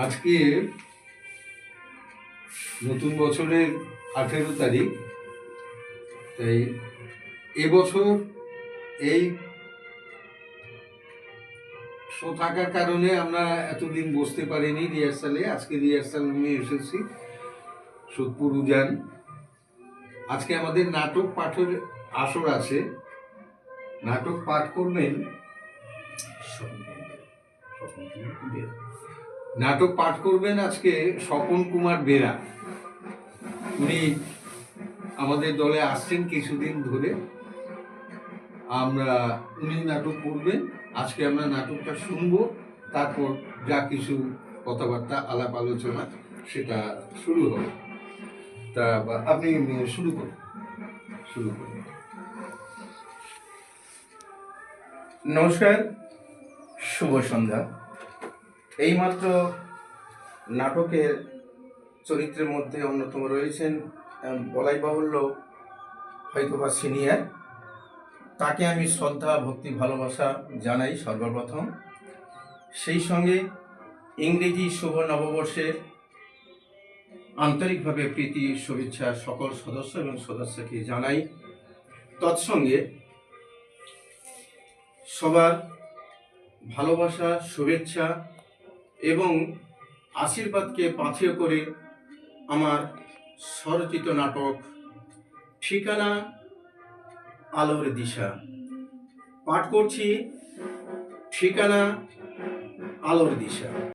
আজকে নতুন বছরের 18 তারিখ। তাই এবছর এই শো থাকার কারণে আমরা এতদিন বসতে পারিনি রিহার্সালে। আজকে রিহার্সাল রুমে এসেছি সোদপুর উজান। আজকে আমাদের নাটক পাঠের আসর আছে। নাটক পাঠ করবেন আজকে স্বপন কুমার বেরা। উনি আমাদের দলে আসছেন কিছুদিন ধরে। উনি নাটক করবেন। আজকে আমরা নাটকটা শুনবো, তারপর যা কিছু কথাবার্তা আলাপ আলোচনা সেটা শুরু হবে। তা আপনি শুরু করুন। নমস্কার, শুভ সন্ধ্যা। এইমাত্র নাটকের চরিত্রের মধ্যে অন্যতম রয়েছেন, বলাই বাহুল্য হয়তোবা সিনিয়র। তাকে আমি শ্রদ্ধা, ভক্তি, ভালোবাসা জানাই সর্বপ্রথম। সেই সঙ্গে ইংরেজি শুভ নববর্ষের আন্তরিকভাবে প্রীতি শুভেচ্ছা সকল সদস্য এবং সদস্যকে জানাই। তৎসঙ্গে সবার ভালোবাসা, শুভেচ্ছা এবং আশীর্বাদকে পাথেয় করে আমার স্বরচিত নাটক ঠিকানা আলোর দিশা পাঠ করছি। ঠিকানা আলোর দিশা।